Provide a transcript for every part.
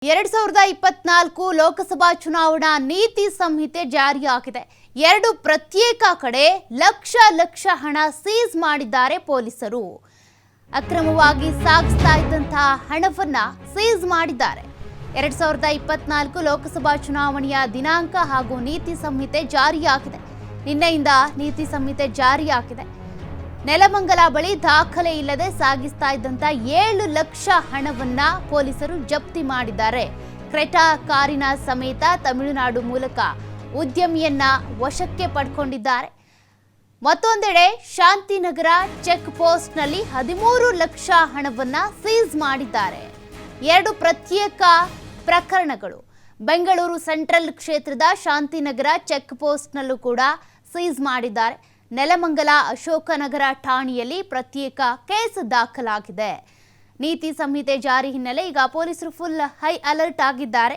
2024 ಲೋಕಸಭಾ ಚುನಾವಣಾ ನೀತಿ ಸಂಹಿತೆ ಜಾರಿಯಾಗಿದೆ. ಎರಡು ಪ್ರತ್ಯೇಕ ಕಡೆ ಲಕ್ಷ ಹಣ ಸೀಸ್ ಮಾಡಿದ್ದಾರೆ ಪೊಲೀಸರು. ಅಕ್ರಮವಾಗಿ ಸಾಗಿಸ್ತಾ ಇದ್ದಂತಹ ಹಣವನ್ನ ಸೀಸ್ ಮಾಡಿದ್ದಾರೆ. 2024 ಲೋಕಸಭಾ ಚುನಾವಣೆಯ ದಿನಾಂಕ ಹಾಗೂ ನೀತಿ ಸಂಹಿತೆ ಜಾರಿಯಾಗಿದೆ. ನಿನ್ನೆಯಿಂದ ನೀತಿ ಸಂಹಿತೆ ಜಾರಿಯಾಗಿದೆ. ನೆಲಮಂಗಲ ಬಳಿ ದಾಖಲೆ ಇಲ್ಲದೆ ಸಾಗಿಸ್ತಾ ಇದ್ದಂತ 7 ಲಕ್ಷ ಹಣವನ್ನ ಪೊಲೀಸರು ಜಪ್ತಿ ಮಾಡಿದ್ದಾರೆ. ಕ್ರೆಟಾ ಕಾರಿನ ಸಮೇತ ತಮಿಳುನಾಡು ಮೂಲಕ ಉದ್ಯಮಿಯನ್ನ ವಶಕ್ಕೆ ಪಡ್ಕೊಂಡಿದ್ದಾರೆ. ಮತ್ತೊಂದೆಡೆ ಶಾಂತಿನಗರ ಚೆಕ್ ಪೋಸ್ಟ್ ನಲ್ಲಿ 13 ಲಕ್ಷ ಹಣವನ್ನ ಸೀಸ್ ಮಾಡಿದ್ದಾರೆ. ಎರಡು ಪ್ರತ್ಯೇಕ ಪ್ರಕರಣಗಳು. ಬೆಂಗಳೂರು ಸೆಂಟ್ರಲ್ ಕ್ಷೇತ್ರದ ಶಾಂತಿನಗರ ಚೆಕ್ ಪೋಸ್ಟ್ ನಲ್ಲೂ ಕೂಡ ಸೀಸ್ ಮಾಡಿದ್ದಾರೆ. ನೆಲಮಂಗಲ ಅಶೋಕನಗರ ಠಾಣೆಯಲ್ಲಿ ಪ್ರತ್ಯೇಕ ಕೇಸ್ ದಾಖಲಾಗಿದೆ. ನೀತಿ ಸಂಹಿತೆ ಜಾರಿ ಹಿನ್ನೆಲೆ ಈಗ ಪೊಲೀಸರು ಫುಲ್ ಹೈ ಅಲರ್ಟ್ ಆಗಿದ್ದಾರೆ.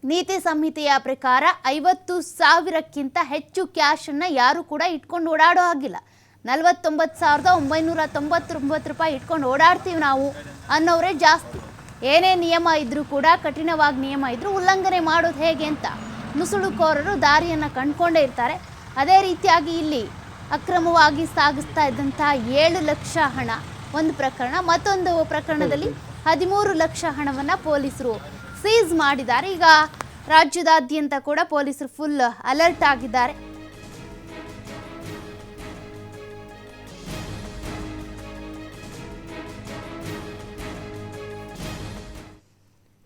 ನೀತಿ ಸಂಹಿತೆಯ ಪ್ರಕಾರ 50,000ಕ್ಕಿಂತ ಹೆಚ್ಚು ಕ್ಯಾಶ್ ಅನ್ನ ಯಾರು ಕೂಡ ಇಟ್ಕೊಂಡು ಓಡಾಡೋ ಹಾಗಿಲ್ಲ. 49,999 ರೂಪಾಯಿ ಇಟ್ಕೊಂಡು ಓಡಾಡ್ತೀವಿ ನಾವು ಅನ್ನೋರೇ ಜಾಸ್ತಿ. ಏನೇ ನಿಯಮ ಇದ್ರೂ ಕೂಡ, ಕಠಿಣವಾಗಿ ನಿಯಮ ಇದ್ರೂ ಉಲ್ಲಂಘನೆ ಮಾಡೋದು ಹೇಗೆ ಅಂತ ನುಸುಳುಕೋರರು ದಾರಿಯನ್ನು ಕಂಡುಕೊಂಡೇ ಇರ್ತಾರೆ. ಅದೇ ರೀತಿಯಾಗಿ ಇಲ್ಲಿ ಅಕ್ರಮವಾಗಿ ಸಾಗಿಸ್ತಾ ಇದ್ದಂತಹ 7 ಲಕ್ಷ ಹಣ ಒಂದು ಪ್ರಕರಣ. ಮತ್ತೊಂದು ಪ್ರಕರಣದಲ್ಲಿ 13 ಲಕ್ಷ ಹಣವನ್ನು ಪೊಲೀಸರು ಸೀಸ್ ಮಾಡಿದ್ದಾರೆ. ಈಗ ರಾಜ್ಯದಾದ್ಯಂತ ಕೂಡ ಪೊಲೀಸರು ಫುಲ್ ಅಲರ್ಟ್ ಆಗಿದ್ದಾರೆ.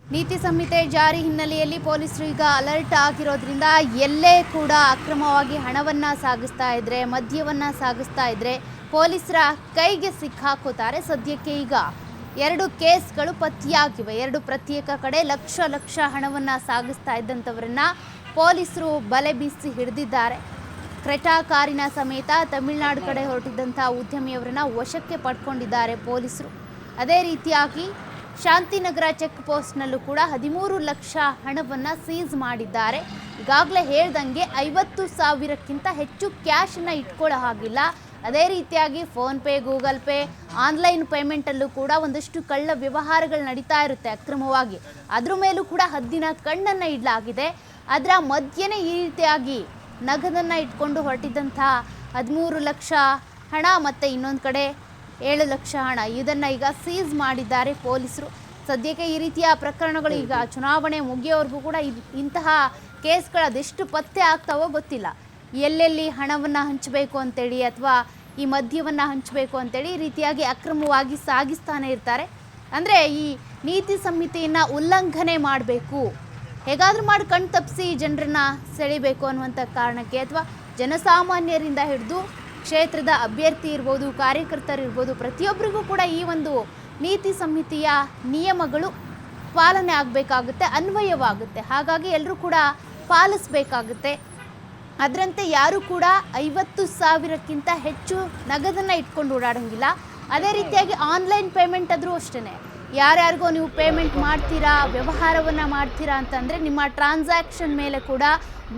ನೀತಿ ಸಂಹಿತೆ ಜಾರಿ ಹಿನ್ನೆಲೆಯಲ್ಲಿ ಪೊಲೀಸರು ಈಗ ಅಲರ್ಟ್ ಆಗಿರೋದ್ರಿಂದ ಎಲ್ಲೇ ಕೂಡ ಅಕ್ರಮವಾಗಿ ಹಣವನ್ನ ಸಾಗಿಸ್ತಾ ಇದ್ರೆ, ಮದ್ಯವನ್ನ ಸಾಗಿಸ್ತಾ ಇದ್ರೆ ಪೊಲೀಸರ ಕೈಗೆ ಸಿಕ್ಕಾಕೋತಾರೆ. ಸದ್ಯಕ್ಕೆ ಈಗ 2 ಕೇಸ್ಗಳು ಪತ್ತೆಯಾಗಿವೆ. 2 ಪ್ರತ್ಯೇಕ ಕಡೆ ಲಕ್ಷ ಹಣವನ್ನ ಸಾಗಿಸ್ತಾ ಇದ್ದಂಥವರನ್ನ ಪೊಲೀಸರು ಬಲೆ ಬೀಸಿ ಹಿಡಿದಿದ್ದಾರೆ. ಕ್ರೆಟಾ ಕಾರಿನ ಸಮೇತ ತಮಿಳುನಾಡು ಕಡೆ ಹೊರಟಿದ್ದಂಥ ಉದ್ಯಮಿಯವರನ್ನ ವಶಕ್ಕೆ ಪಡ್ಕೊಂಡಿದ್ದಾರೆ ಪೊಲೀಸರು. ಅದೇ ರೀತಿಯಾಗಿ ಶಾಂತಿನಗರ ಚೆಕ್ ಪೋಸ್ಟ್ನಲ್ಲೂ ಕೂಡ 13 ಲಕ್ಷ ಹಣವನ್ನು ಸೀಸ್ ಮಾಡಿದ್ದಾರೆ. ಈಗಾಗಲೇ ಹೇಳ್ದಂಗೆ 50,000ಕ್ಕಿಂತ ಹೆಚ್ಚು ಕ್ಯಾಶನ್ನು ಇಟ್ಕೊಳ್ಳೋ ಹಾಗಿಲ್ಲ. ಅದೇ ರೀತಿಯಾಗಿ ಫೋನ್ಪೇ, ಗೂಗಲ್ ಪೇ, ಆನ್ಲೈನ್ ಪೇಮೆಂಟಲ್ಲೂ ಕೂಡ ಒಂದಷ್ಟು ಕಳ್ಳ ವ್ಯವಹಾರಗಳು ನಡೀತಾ ಇರುತ್ತೆ ಅಕ್ರಮವಾಗಿ. ಅದ್ರ ಮೇಲೂ ಕೂಡ ಹದ್ದಿನ ಕಣ್ಣನ್ನು ಇಡಲಾಗಿದೆ. ಅದರ ಮಧ್ಯೆನೇ ಈ ರೀತಿಯಾಗಿ ನಗದನ್ನು ಇಟ್ಕೊಂಡು ಹೊರಟಿದ್ದಂಥ 13 ಲಕ್ಷ ಹಣ ಮತ್ತು ಇನ್ನೊಂದು ಕಡೆ 7 ಲಕ್ಷ ಹಣ, ಇದನ್ನು ಈಗ ಸೀಸ್ ಮಾಡಿದ್ದಾರೆ ಪೊಲೀಸರು. ಸದ್ಯಕ್ಕೆ ಈ ರೀತಿಯ ಪ್ರಕರಣಗಳು ಈಗ ಚುನಾವಣೆ ಮುಗಿಯೋವರೆಗೂ ಕೂಡ ಇಂತಹ ಕೇಸ್ಗಳು ಅದೆಷ್ಟು ಪತ್ತೆ ಆಗ್ತಾವೋ ಗೊತ್ತಿಲ್ಲ. ಎಲ್ಲೆಲ್ಲಿ ಹಣವನ್ನು ಹಂಚಬೇಕು ಅಂತೇಳಿ ಅಥವಾ ಈ ಮದ್ಯವನ್ನು ಹಂಚಬೇಕು ಅಂತೇಳಿ ಈ ರೀತಿಯಾಗಿ ಅಕ್ರಮವಾಗಿ ಸಾಗಿಸ್ತಾನೆ ಇರ್ತಾರೆ. ಅಂದರೆ ಈ ನೀತಿ ಸಂಹಿತೆಯನ್ನು ಉಲ್ಲಂಘನೆ ಮಾಡಬೇಕು, ಹೇಗಾದರೂ ಮಾಡಿ ಕಣ್ ತಪ್ಪಿಸಿ ಜನರನ್ನು ಸೆಳಿಬೇಕು ಅನ್ನುವಂಥ ಕಾರಣಕ್ಕೆ, ಅಥವಾ ಜನಸಾಮಾನ್ಯರಿಂದ ಹಿಡಿದು ಕ್ಷೇತ್ರದ ಅಭ್ಯರ್ಥಿ ಇರ್ಬೋದು, ಕಾರ್ಯಕರ್ತರಿರ್ಬೋದು, ಪ್ರತಿಯೊಬ್ಬರಿಗೂ ಕೂಡ ಈ ಒಂದು ನೀತಿ ಸಂಹಿತೆಯ ನಿಯಮಗಳು ಪಾಲನೆ ಆಗಬೇಕಾಗುತ್ತೆ, ಅನ್ವಯವಾಗುತ್ತೆ. ಹಾಗಾಗಿ ಎಲ್ಲರೂ ಕೂಡ ಪಾಲಿಸಬೇಕಾಗುತ್ತೆ. ಅದರಂತೆ ಯಾರು ಕೂಡ 50,000ಕ್ಕಿಂತ ಹೆಚ್ಚು ನಗದನ್ನು ಇಟ್ಕೊಂಡು ಓಡಾಡೋಂಗಿಲ್ಲ. ಅದೇ ರೀತಿಯಾಗಿ ಆನ್ಲೈನ್ ಪೇಮೆಂಟ್ ಆದರೂ ಅಷ್ಟೇ. ಯಾರ್ಯಾರಿಗೋ ನೀವು ಪೇಮೆಂಟ್ ಮಾಡ್ತೀರಾ, ವ್ಯವಹಾರವನ್ನು ಮಾಡ್ತೀರಾ ಅಂತಂದರೆ ನಿಮ್ಮ ಟ್ರಾನ್ಸಾಕ್ಷನ್ ಮೇಲೆ ಕೂಡ,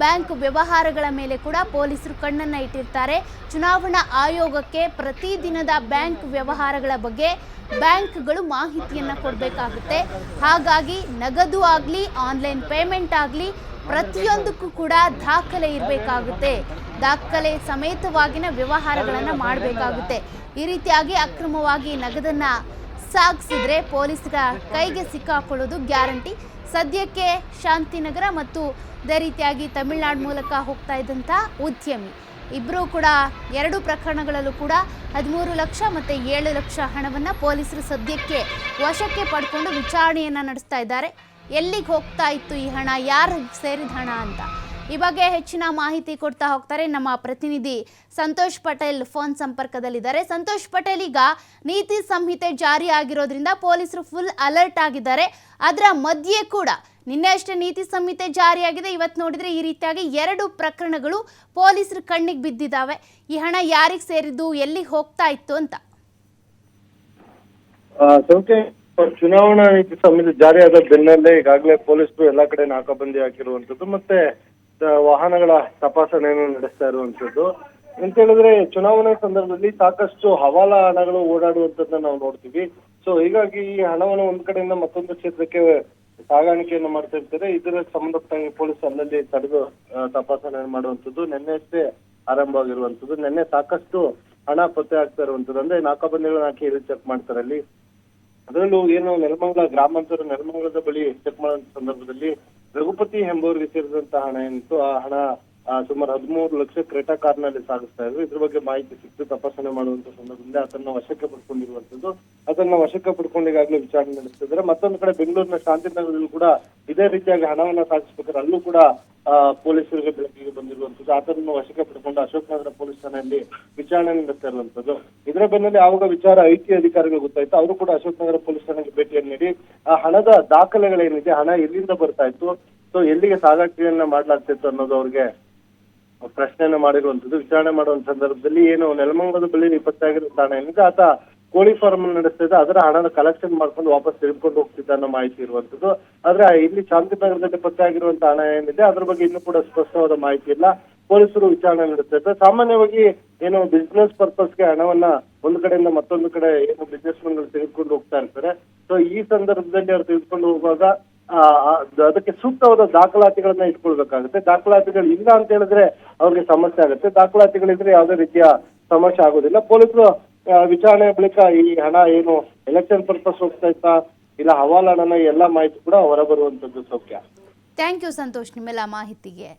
ಬ್ಯಾಂಕ್ ವ್ಯವಹಾರಗಳ ಮೇಲೆ ಕೂಡ ಪೊಲೀಸರು ಕಣ್ಣನ್ನು ಇಟ್ಟಿರ್ತಾರೆ. ಚುನಾವಣಾ ಆಯೋಗಕ್ಕೆ ಪ್ರತಿದಿನದ ಬ್ಯಾಂಕ್ ವ್ಯವಹಾರಗಳ ಬಗ್ಗೆ ಬ್ಯಾಂಕ್ಗಳು ಮಾಹಿತಿಯನ್ನು ಕೊಡಬೇಕಾಗುತ್ತೆ. ಹಾಗಾಗಿ ನಗದು ಆಗಲಿ, ಆನ್ಲೈನ್ ಪೇಮೆಂಟ್ ಆಗಲಿ, ಪ್ರತಿಯೊಂದಕ್ಕೂ ಕೂಡ ದಾಖಲೆ ಇರಬೇಕಾಗುತ್ತೆ. ದಾಖಲೆ ಸಮೇತವಾಗಿನ ವ್ಯವಹಾರಗಳನ್ನು ಮಾಡಬೇಕಾಗುತ್ತೆ. ಈ ರೀತಿಯಾಗಿ ಅಕ್ರಮವಾಗಿ ನಗದನ್ನು ಸಾಗಿಸಿದ್ರೆ ಪೊಲೀಸರ ಕೈಗೆ ಸಿಕ್ಕಾಕೊಳ್ಳೋದು ಗ್ಯಾರಂಟಿ. ಸದ್ಯಕ್ಕೆ ಶಾಂತಿನಗರ ಮತ್ತು ಅದೇ ರೀತಿಯಾಗಿ ತಮಿಳುನಾಡು ಮೂಲಕ ಹೋಗ್ತಾ ಇದ್ದಂಥ ಉದ್ಯಮಿ ಇಬ್ಬರೂ ಕೂಡ 2 ಪ್ರಕರಣಗಳಲ್ಲೂ ಕೂಡ 13 ಲಕ್ಷ ಮತ್ತು 7 ಲಕ್ಷ ಹಣವನ್ನು ಪೊಲೀಸರು ಸದ್ಯಕ್ಕೆ ವಶಕ್ಕೆ ಪಡ್ಕೊಂಡು ವಿಚಾರಣೆಯನ್ನು ನಡೆಸ್ತಾ ಇದ್ದಾರೆ. ಎಲ್ಲಿಗೆ ಹೋಗ್ತಾ ಇತ್ತು ಈ ಹಣ, ಯಾರಿಗೆ ಸೇರಿದ ಹಣ ಅಂತ ಈ ಬಗ್ಗೆ ಹೆಚ್ಚಿನ ಮಾಹಿತಿ ಕೊಡ್ತಾ ಹೋಗ್ತಾರೆ ನಮ್ಮ ಪ್ರತಿನಿಧಿ ಸಂತೋಷ್ ಪಟೇಲ್ ಫೋನ್ ಸಂಪರ್ಕದಲ್ಲಿದ್ದಾರೆ. ಸಂತೋಷ್ ಪಟೇಲ್, ಈಗ ನೀತಿ ಸಂಹಿತೆ ಜಾರಿ ಆಗಿರೋದ್ರಿಂದ ಪೊಲೀಸರು ಫುಲ್ ಅಲರ್ಟ್ ಆಗಿದ್ದಾರೆ. ಅದರ ಮಧ್ಯೆ ಕೂಡ ನಿನ್ನೆ ಅಷ್ಟೇ ನೀತಿ ಸಂಹಿತೆ ಜಾರಿಯಾಗಿದೆ. ಇವತ್ತು ನೋಡಿದ್ರೆ ಈ ರೀತಿಯಾಗಿ 2 ಪ್ರಕರಣಗಳು ಪೊಲೀಸರ ಕಣ್ಣಿಗೆ ಬಿದ್ದಿದ್ದಾವೆ. ಈ ಹಣ ಯಾರಿಗೆ ಸೇರಿದ್ದು, ಎಲ್ಲಿಗೆ ಹೋಗ್ತಾ ಇತ್ತು ಅಂತ? ಚುನಾವಣಾ ನೀತಿ ಸಂಹಿತೆ ಜಾರಿಯಾದ ಬೆನ್ನಲ್ಲೇ ಈಗಾಗಲೇ ಪೊಲೀಸರು ಎಲ್ಲಾ ಕಡೆ ನಾಕಾಬಂದಿ ಹಾಕಿರುವಂತದ್ದು, ಮತ್ತೆ ವಾಹನಗಳ ತಪಾಸಣೆಯನ್ನು ನಡೆಸ್ತಾ ಇರುವಂತದ್ದು. ಅಂತ ಹೇಳಿದ್ರೆ ಚುನಾವಣೆ ಸಂದರ್ಭದಲ್ಲಿ ಸಾಕಷ್ಟು ಹವಾಲಾ ಹಣಗಳು ಓಡಾಡುವಂತದ್ದನ್ನ ನಾವು ನೋಡ್ತೀವಿ. ಸೊ ಹೀಗಾಗಿ ಈ ಹಣವನ್ನು ಒಂದ್ ಕಡೆಯಿಂದ ಮತ್ತೊಂದು ಕ್ಷೇತ್ರಕ್ಕೆ ಸಾಗಾಣಿಕೆಯನ್ನು ಮಾಡ್ತಾ ಇರ್ತಾರೆ. ಇದರ ಸಂಬಂಧಪಟ್ಟಂಗೆ ಪೊಲೀಸ್ ಅಲ್ಲಲ್ಲಿ ತಡೆದು ತಪಾಸಣೆ ಮಾಡುವಂಥದ್ದು ನಿನ್ನೆಷ್ಟೇ ಆರಂಭವಾಗಿರುವಂಥದ್ದು. ನಿನ್ನೆ ಸಾಕಷ್ಟು ಹಣ ಪತ್ತೆ ಆಗ್ತಾ ಇರುವಂಥದ್ದು. ಅಂದ್ರೆ ನಾಕಾಬಂದಿಗಳನ್ನ ಹಾಕಿ ಚೆಕ್ ಮಾಡ್ತಾರೆ ಅಲ್ಲಿ. ಅದರಲ್ಲೂ ಏನು ನೆಲಮಂಗಲ ಗ್ರಾಮಾಂತರ ನೆಲಮಂಗಲದ ಬಳಿ ಚೆಕ್ ಮಾಡುವಂತ ಸಂದರ್ಭದಲ್ಲಿ ರಘುಪತಿ ಎಂಬುವರಿಗೆ ಸೇರಿದಂತಹ ಹಣ ಏನಿತ್ತು, ಆ ಹಣ ಸುಮಾರು 13 ಲಕ್ಷ ಕ್ರೆಟಾ ಕಾರ್ನಲ್ಲಿ ಸಾಗಿಸ್ತಾ ಇದ್ರು. ಇದ್ರ ಬಗ್ಗೆ ಮಾಹಿತಿ ಸಿಕ್ತು. ತಪಾಸಣೆ ಮಾಡುವಂತ ಸಂದರ್ಭದಲ್ಲಿ ಅದನ್ನ ವಶಕ್ಕೆ ಪಡ್ಕೊಂಡಿರುವಂತದ್ದು. ಅದನ್ನ ವಶಕ್ಕೆ ಪಡ್ಕೊಂಡು ಈಗಾಗಲೇ ವಿಚಾರಣೆ ನಡೆಸ್ತಿದ್ದಾರೆ. ಮತ್ತೊಂದು ಕಡೆ ಬೆಂಗಳೂರಿನ ಶಾಂತಿನಗರದಲ್ಲೂ ಕೂಡ ಇದೇ ರೀತಿಯಾಗಿ ಹಣವನ್ನ ಸಾಗಿಸ್ಬೇಕಾದ್ರೆ ಅಲ್ಲೂ ಕೂಡ ಪೊಲೀಸರಿಗೆ ಬೆಳಕಿಗೆ ಬಂದಿರುವಂತದ್ದು. ಆತನನ್ನು ವಶಕ್ಕೆ ಪಡ್ಕೊಂಡು ಅಶೋಕ್ ನಗರ ಪೊಲೀಸ್ ಠಾಣೆಯಲ್ಲಿ ವಿಚಾರಣೆ ನಡೆಸ್ತಾ ಇರುವಂತದ್ದು. ಇದರ ಬೆನ್ನಲ್ಲೇ ಆವಾಗ ವಿಚಾರ ಐಟಿ ಅಧಿಕಾರಿಗಳು ಗೊತ್ತಾಯ್ತು. ಅವರು ಕೂಡ ಅಶೋಕ್ ನಗರ ಪೊಲೀಸ್ ಠಾಣೆಗೆ ಭೇಟಿಯನ್ನು ನೀಡಿ ಆ ಹಣದ ದಾಖಲೆಗಳೇನಿದೆ, ಹಣ ಎಲ್ಲಿಂದ ಬರ್ತಾ ಇತ್ತು, ಸೊ ಎಲ್ಲಿಗೆ ಸಾಗಾಣಿಕೆಯನ್ನ ಮಾಡ್ಲಾಗ್ತಿತ್ತು ಅನ್ನೋದು ಅವ್ರಿಗೆ ಪ್ರಶ್ನೆಯನ್ನ ಮಾಡಿರುವಂತದ್ದು. ವಿಚಾರಣೆ ಮಾಡುವಂತ ಸಂದರ್ಭದಲ್ಲಿ ಏನು ನೆಲಮಂಗಲದ ಬಳಿ ಪತ್ತೆಯಾಗಿರೋ ತಾಣ ಏನಿದೆ, ಆತ ಕೋಳಿ ಫಾರ್ಮ್ ನಡೆಸ್ತಿದ್ದ, ಅದರ ಹಣನ ಕಲೆಕ್ಷನ್ ಮಾಡ್ಕೊಂಡು ವಾಪಸ್ ತೆಗೆದುಕೊಂಡು ಹೋಗ್ತಿದ್ದ ಅನ್ನೋ ಮಾಹಿತಿ ಇರುವಂತದ್ದು. ಆದ್ರೆ ಇಲ್ಲಿ ಶಾಂತಿನಗರದಲ್ಲಿ ಪತ್ತೆಯಾಗಿರುವಂತ ಹಣ ಏನಿದೆ ಅದ್ರ ಬಗ್ಗೆ ಇನ್ನೂ ಕೂಡ ಸ್ಪಷ್ಟವಾದ ಮಾಹಿತಿ ಇಲ್ಲ. ಪೊಲೀಸರು ವಿಚಾರಣೆ ನಡೆಸ್ತಿದ್ದಾರೆ. ಸಾಮಾನ್ಯವಾಗಿ ಏನು ಬಿಸ್ನೆಸ್ ಪರ್ಪಸ್ಗೆ ಹಣವನ್ನ ಒಂದು ಕಡೆಯಿಂದ ಮತ್ತೊಂದು ಕಡೆ ಏನು ಬಿಸ್ನೆಸ್ ಮನ್ಗಳು ತೆಗೆದುಕೊಂಡು ಹೋಗ್ತಾ ಇರ್ತಾರೆ. ಸೊ ಈ ಸಂದರ್ಭದಲ್ಲಿ ಅವ್ರು ತೆಗೆದುಕೊಂಡು ಹೋಗುವಾಗ ಅದಕ್ಕೆ ಸೂಕ್ತವಾದ ದಾಖಲಾತಿಗಳನ್ನ ಇಟ್ಕೊಳ್ಬೇಕಾಗುತ್ತೆ. ದಾಖಲಾತಿಗಳು ಇಲ್ಲ ಅಂತ ಹೇಳಿದ್ರೆ ಅವ್ರಿಗೆ ಸಮಸ್ಯೆ ಆಗುತ್ತೆ. ದಾಖಲಾತಿಗಳಿದ್ರೆ ಯಾವುದೇ ರೀತಿಯ ಸಮಸ್ಯೆ ಆಗೋದಿಲ್ಲ. ಪೊಲೀಸರು ವಿಚಾರಣೆ ಬಳಿಕ ಈ ಹಣ ಏನು ಎಲೆಕ್ಷನ್ ಪರ್ಪಸ್ ಹೋಗ್ತಾ ಇತ್ತಾ ಇಲ್ಲ ಹವಾಲ ಹಣನ ಎಲ್ಲ ಮಾಹಿತಿ ಕೂಡ ಹೊರಬರುವಂತದ್ದು. ಸೌಖ್ಯ. ಥ್ಯಾಂಕ್ ಯು ಸಂತೋಷ್ ನಿಮ್ಮೆಲ್ಲ ಮಾಹಿತಿಗೆ.